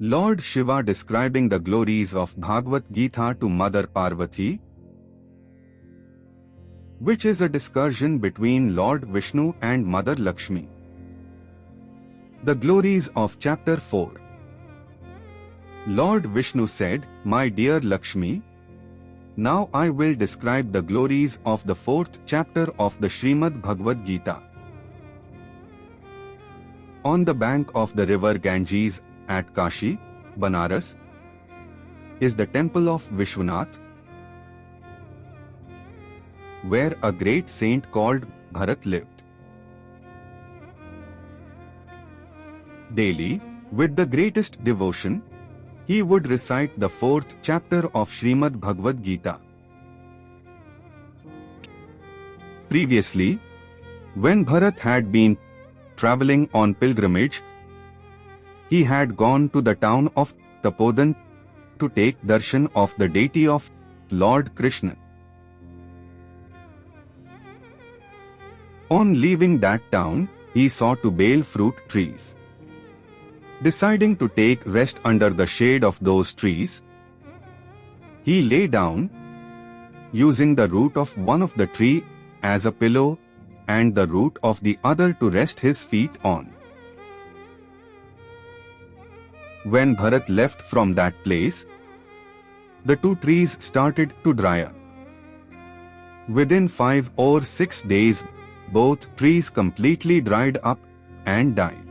Lord Shiva describing the glories of Bhagavat Gita to Mother Parvati, which is a discussion between Lord Vishnu and Mother Lakshmi. The glories of chapter 4. Lord Vishnu said, "My dear Lakshmi, now I will describe the glories of the 4th chapter of the Srimad Bhagavat Gita. On the bank of the river Ganges at Kashi, Banaras, is the temple of Vishwanath, where a great saint called Bharat lived. Daily, with the greatest devotion, he would recite the 4th chapter of Srimad Bhagavat Gita. Previously, when Bharat had been travelling on pilgrimage, he had gone to the town of Tapodan to take darshan of the deity of Lord Krishna. On leaving that town, he saw two bale fruit trees. Deciding to take rest under the shade of those trees, he lay down, using the root of one of the tree as a pillow and the root of the other to rest his feet on. When Bharat left from that place, the two trees started to dry up. Within 5 or 6 days, both trees completely dried up and died.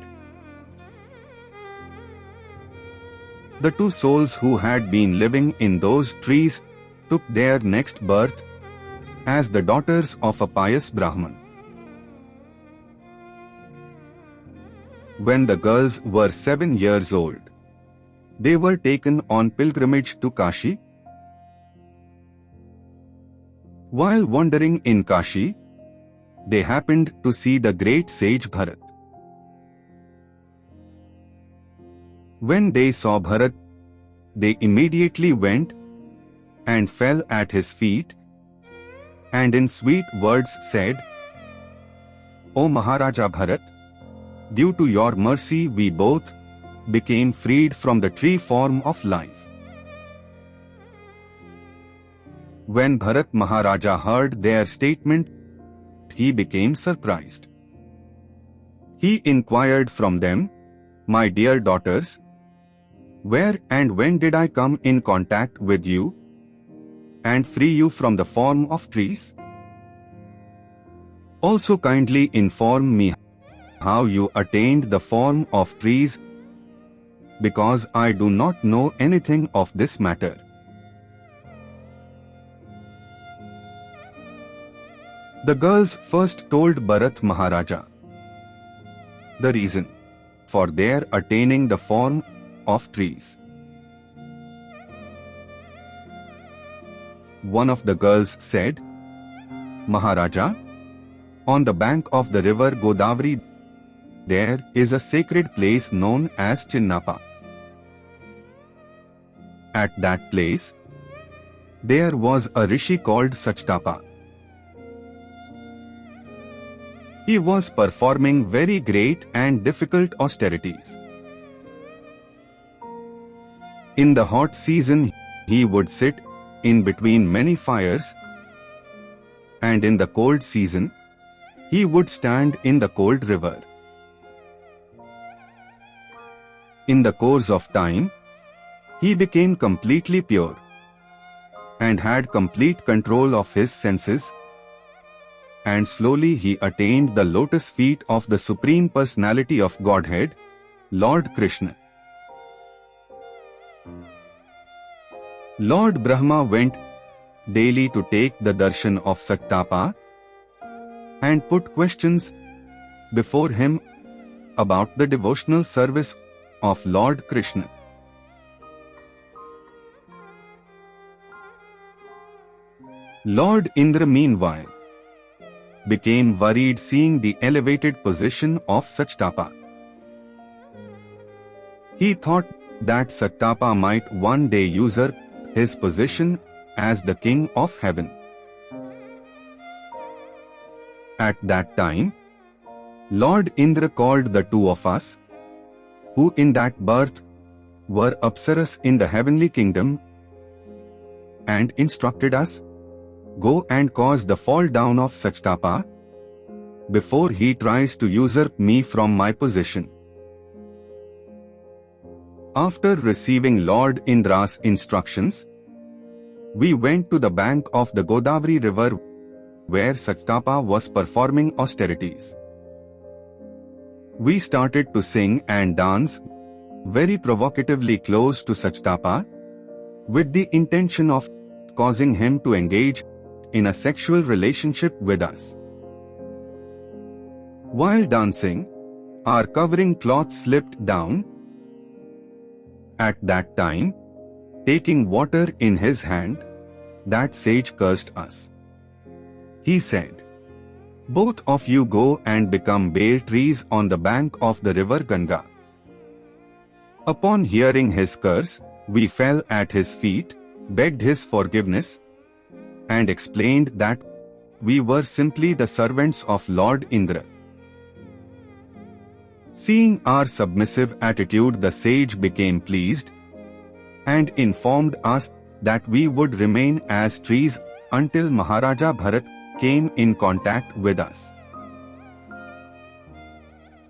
The two souls who had been living in those trees took their next birth as the daughters of a pious Brahman. When the girls were 7 years old, they were taken on pilgrimage to Kashi. While wandering in Kashi, they happened to see the great sage Bharat. When they saw Bharat, they immediately went and fell at his feet and in sweet words said, "O Maharaja Bharat, due to your mercy we both became freed from the tree form of life." When Bharat Maharaja heard their statement, he became surprised. He inquired from them, "My dear daughters, where and when did I come in contact with you and free you from the form of trees? Also kindly inform me how you attained the form of trees, because I do not know anything of this matter." The girls first told Bharat Maharaja the reason for their attaining the form of trees. One of the girls said, "Maharaja, on the bank of the river Godavari, there is a sacred place known as Chinnapa. At that place, there was a rishi called Sachtapa. He was performing very great and difficult austerities. In the hot season, he would sit in between many fires, and in the cold season, he would stand in the cold river. In the course of time, he became completely pure and had complete control of his senses, and slowly he attained the lotus feet of the Supreme Personality of Godhead, Lord Krishna. Lord Brahma went daily to take the darshan of Saktapa and put questions before him about the devotional service of Lord Krishna. Lord Indra, meanwhile, became worried seeing the elevated position of Sachtapa. He thought that Sachtapa might one day usurp his position as the king of heaven. At that time, Lord Indra called the two of us, who in that birth were Apsaras in the heavenly kingdom and instructed us, "Go and cause the fall down of Sachdapa before he tries to usurp me from my position." After receiving Lord Indra's instructions, we went to the bank of the Godavari river where Sachdapa was performing austerities. We started to sing and dance very provocatively close to Sachdapa with the intention of causing him to engage in a sexual relationship with us. While dancing, our covering cloth slipped down. At that time, taking water in his hand, that sage cursed us. He said, "Both of you go and become bale trees on the bank of the river Ganga." Upon hearing his curse, we fell at his feet, begged his forgiveness, and explained that we were simply the servants of Lord Indra. Seeing our submissive attitude, the sage became pleased and informed us that we would remain as trees until Maharaja Bharat came in contact with us.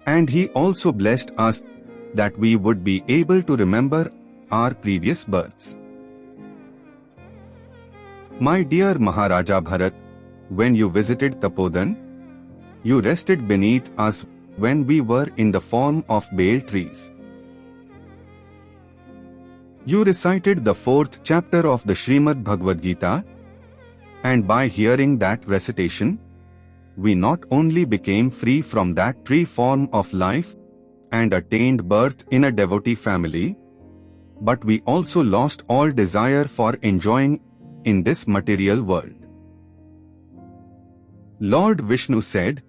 And he also blessed us that we would be able to remember our previous births. My dear Maharaja Bharat, when you visited Tapodan, you rested beneath us when we were in the form of bale trees. You recited the 4th chapter of the Srimad Bhagavat Gita, and by hearing that recitation, we not only became free from that tree form of life and attained birth in a devotee family, but we also lost all desire for enjoying in this material world. Lord Vishnu said,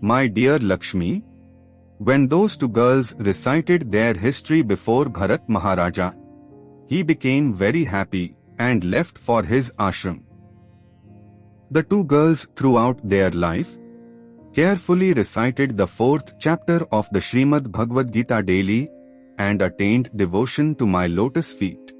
"My dear Lakshmi, when those two girls recited their history before Bharat Maharaja, he became very happy and left for his ashram." The two girls throughout their life carefully recited the 4th chapter of the Srimad Bhagavat Gita daily and attained devotion to my lotus feet.